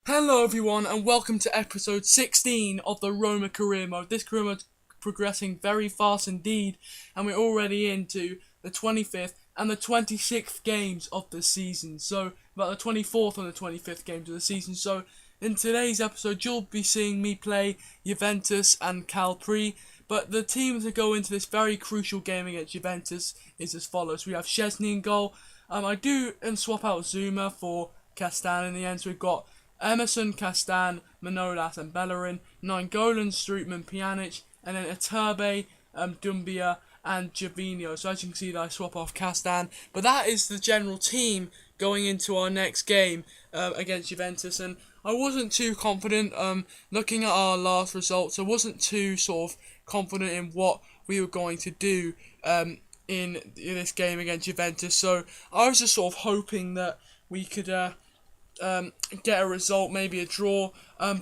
Hello everyone and welcome to episode 16 of the Roma career mode. This career mode is progressing very fast indeed, and we're already into the 25th and the 26th games of the season. So, about the 24th and the 25th games of the season. So, in today's episode you'll be seeing me play Juventus and Calpri. But the teams that go into this very crucial game against Juventus is as follows. We have Szczesny in goal. I do swap out Zuma for Castan in the end, so we've got Emerson, Castan, Manolas and Bellerin, Nainggolan, Strootman, Pjanic, and then Iturbe, Dumbia and Gervinho. So as you can see, that I swap off Castan. But that is the general team going into our next game against Juventus. And I wasn't too confident looking at our last results. I wasn't too sort of confident in what we were going to do in this game against Juventus. So I was just sort of hoping that we could get a result, maybe a draw,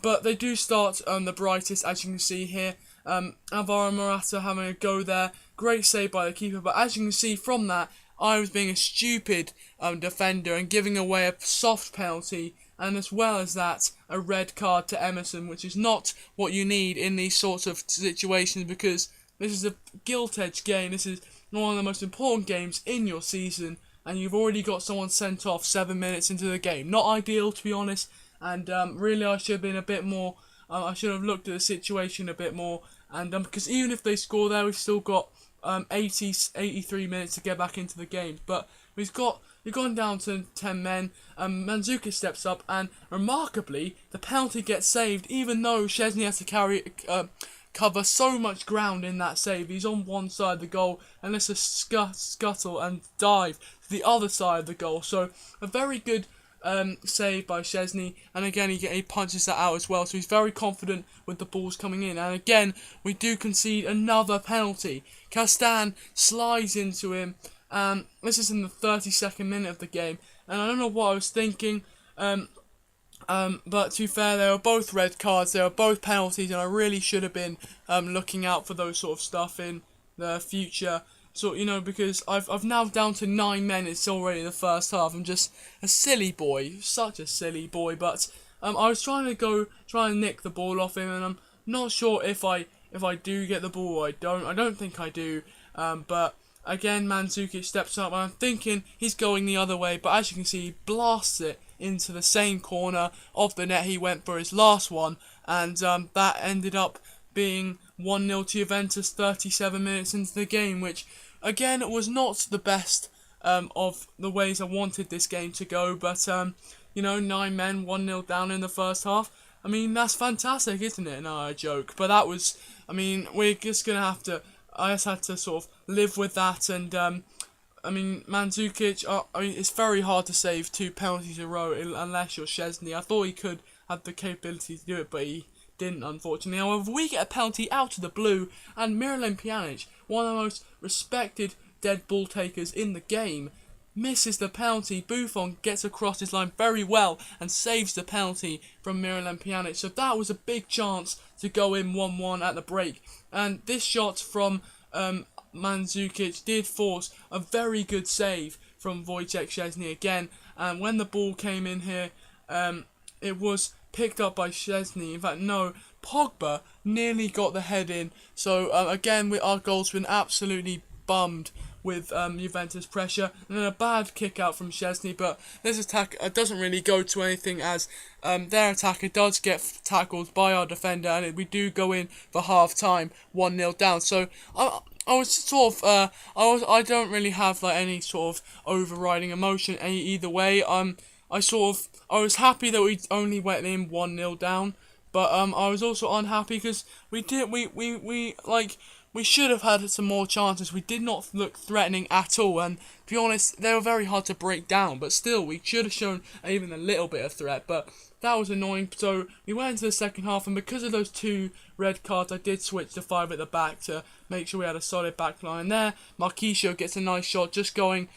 but they do start the brightest, as you can see here. Alvaro Morata having a go there, great save by the keeper, but as you can see from that, I was being a stupid defender and giving away a soft penalty, and as well as that, a red card to Emerson, which is not what you need in these sorts of situations, because this is a gilt-edged game. This is one of the most important games in your season, and you've already got someone sent off 7 minutes into the game. Not ideal, to be honest, and really I should have been a bit more, I should have looked at the situation a bit more, and because even if they score there, we've still got 83 minutes to get back into the game, but we've gone down to 10 men. Mandzukic steps up, and remarkably, the penalty gets saved, even though Szczesny has to cover so much ground in that save. He's on one side of the goal, and let's just scuttle and dive to the other side of the goal. So a very good save by Szczesny, and again he punches that out as well. So he's very confident with the balls coming in. And again, we do concede another penalty. Castan slides into him. This is in the 32nd minute of the game, and I don't know what I was thinking. But to be fair, they were both red cards, they were both penalties, and I really should have been looking out for those sort of stuff in the future. So, because I've now down to 9 men, it's already the first half. I'm just a silly boy, such a silly boy, but I was trying to nick the ball off him, and I'm not sure if I do get the ball or I don't. I don't think I do, but again, Mandzukic steps up, and I'm thinking he's going the other way, but as you can see, he blasts it into the same corner of the net he went for his last one, and that ended up being 1-0 to Juventus 37 minutes into the game, which again was not the best of the ways I wanted this game to go, but 9 men, 1-0 down in the first half. I mean, that's fantastic, isn't it? No, I joke, but that was, we're just gonna have to, I just had to sort of live with that, and Mandzukic, it's very hard to save 2 penalties in a row unless you're Szczesny. I thought he could have the capability to do it, but he didn't, unfortunately. However, we get a penalty out of the blue, and Miralem Pjanic, one of the most respected dead ball takers in the game, misses the penalty. Buffon gets across his line very well and saves the penalty from Miralem Pjanic. So that was a big chance to go in 1-1 at the break. And this shot from Mandzukic did force a very good save from Wojciech Szczesny again, and when the ball came in here, it was picked up by Szczesny. In fact, no, Pogba nearly got the head in. So again, our goal's been absolutely bummed with Juventus pressure, and then a bad kick out from Szczesny, but this attack doesn't really go to anything, as their attacker does get tackled by our defender, and we do go in for half time 1-0 down. So I was sort of I don't really have like any sort of overriding emotion either way. I was happy that we only went in 1-0 down, but I was also unhappy because we should have had some more chances. We did not look threatening at all, and to be honest, they were very hard to break down, but still, we should have shown even a little bit of threat, but that was annoying. So we went into the second half, and because of those 2 red cards, I did switch to 5 at the back to make sure we had a solid back line there. Marquisio gets a nice shot, just going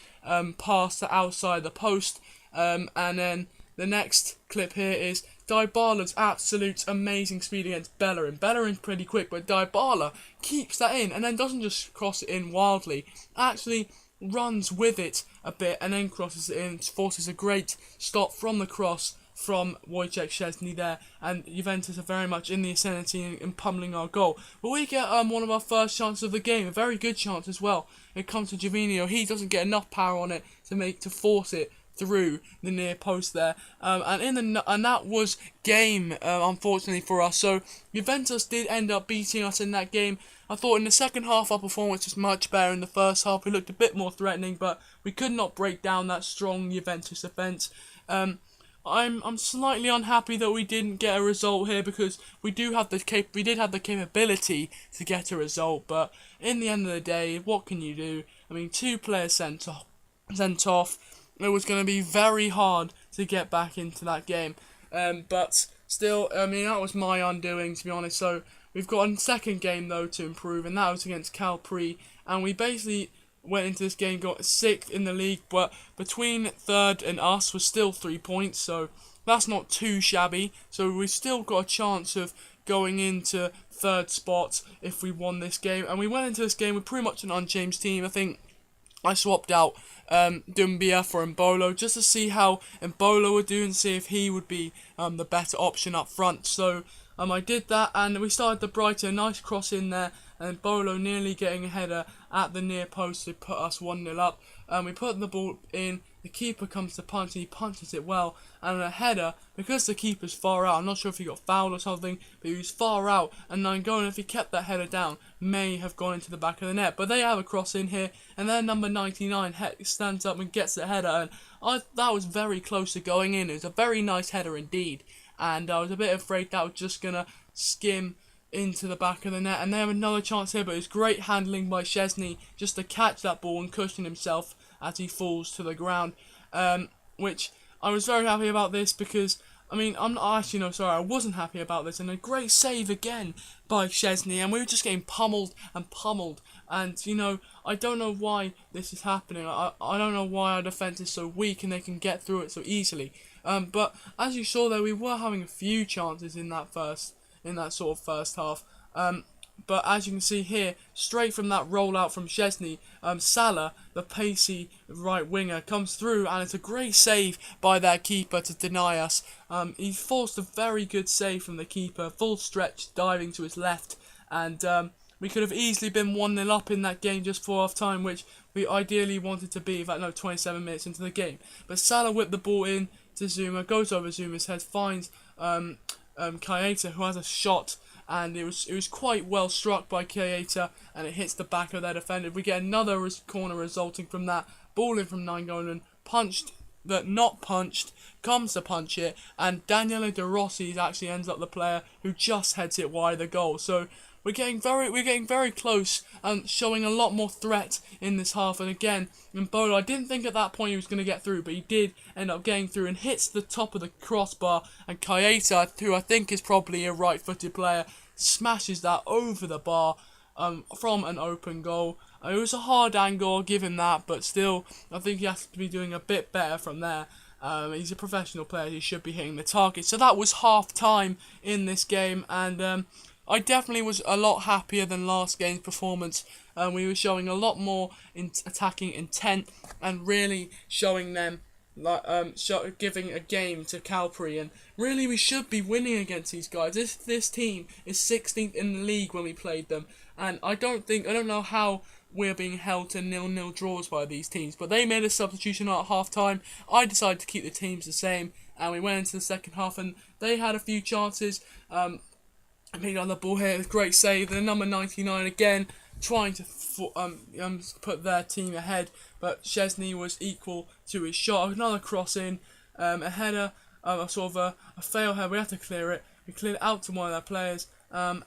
past the outside the post, and then the next clip here is Dybala's absolute amazing speed against Bellerin. Bellerin's pretty quick, but Dybala keeps that in and then doesn't just cross it in wildly. Actually runs with it a bit and then crosses it in, forces a great stop from the cross from Wojciech Szczesny there, and Juventus are very much in the ascendancy and pummeling our goal. But we get one of our first chances of the game, a very good chance as well. It comes to Gervinho. He doesn't get enough power on it to force it through the near post there, and that was game, unfortunately for us. So Juventus did end up beating us in that game. I thought in the second half our performance was much better. In the first half we looked a bit more threatening, but we could not break down that strong Juventus defence. I'm slightly unhappy that we didn't get a result here, because we did have the capability to get a result, but in the end of the day, what can you do? I mean, 2 players sent off. It was going to be very hard to get back into that game, but still, I mean, that was my undoing, to be honest. So we've got a second game though to improve, and that was against Calpri, and we basically went into this game, got 6th in the league, but between 3rd and us was still 3 points, so that's not too shabby. So we've still got a chance of going into 3rd spot if we won this game, and we went into this game with pretty much an unchanged team. I think I swapped out Dumbia for Mbolo just to see how Mbolo would do and see if he would be the better option up front. So I did that, and we started the Brighton, a nice cross in there, and Mbolo nearly getting a header at the near post to put us 1-0 up. We put the ball in, the keeper comes to punch, and he punches it well, and a header, because the keeper's far out, I'm not sure if he got fouled or something, but he was far out, and Nainggolan, if he kept that header down, may have gone into the back of the net. But they have a cross in here, and then number 99 stands up and gets the header, and that was very close to going in. It was a very nice header indeed, and I was a bit afraid that was just going to skim into the back of the net, and they have another chance here, but it was great handling by Szczesny just to catch that ball and cushion himself as he falls to the ground, which I was very happy about this, because I mean, I wasn't happy about this, and a great save again by Szczesny, and we were just getting pummeled, and you know, I don't know why this is happening. I don't know why our defence is so weak and they can get through it so easily, but as you saw there, we were having a few chances in that sort of first half, but as you can see here, straight from that rollout from Szczesny, Salah, the pacey right winger, comes through, and it's a great save by their keeper to deny us. He forced a very good save from the keeper, full stretch, diving to his left, and we could have easily been 1-0 up in that game just for half time, which we ideally wanted to be, 27 minutes into the game. But Salah whipped the ball in to Zuma, goes over Zuma's head, finds Kayeta, who has a shot, and it was quite well struck by Kayeta, and it hits the back of their defender. We get another corner resulting from that. Ball in from Nainggolan, punched, but not punched, comes to punch it, and Daniele De Rossi actually ends up the player who just heads it wide of the goal. So we're getting very close and showing a lot more threat in this half. And again, Mbolo, I didn't think at that point he was going to get through, but he did end up getting through and hits the top of the crossbar. And Kayeta, who I think is probably a right-footed player, smashes that over the bar from an open goal. It was a hard angle, I'll give him that, but still, I think he has to be doing a bit better from there. He's a professional player, he should be hitting the target. So that was half time in this game, and I definitely was a lot happier than last game's performance. We were showing a lot more attacking intent, and really showing them, giving a game to Calpri, and really we should be winning against these guys. This team is 16th in the league when we played them, and I don't know how we're being held to 0-0 draws by these teams. But they made a substitution at half time. I decided to keep the teams the same, and we went into the second half, and they had a few chances. I picked on the ball here, great save. The number 99 again, trying to put their team ahead, but Szczesny was equal to his shot. Another cross in, a header, a fail header. We had to clear it. We cleared it out to one of their players, and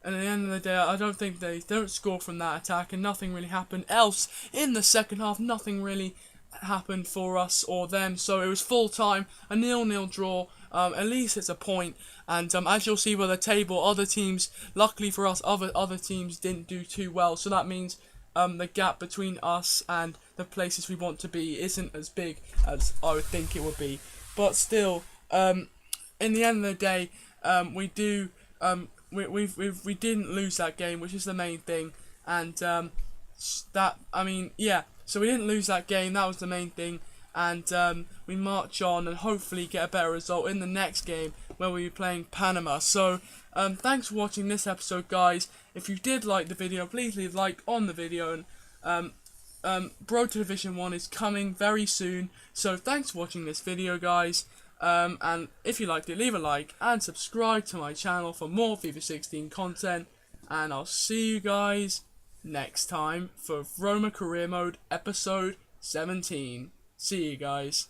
at the end of the day, I don't think they don't score from that attack, and nothing really happened else in the second half. Nothing really happened for us or them, so it was full time, a 0-0 draw. At least it's a point, and as you'll see by the table, other teams, luckily for us, other teams didn't do too well, so that means the gap between us and the places we want to be isn't as big as I would think it would be. But still, in the end of the day, we didn't lose that game, which is the main thing, and so we didn't lose that game. That was the main thing. and we march on and hopefully get a better result in the next game where we'll be playing Panama. So thanks for watching this episode, guys. If you did like the video, please leave a like on the video, and Road to Division 1 is coming very soon. So thanks for watching this video, guys. And if you liked it, leave a like and subscribe to my channel for more FIFA 16 content. And I'll see you guys next time for Roma Career Mode episode 17. See you guys.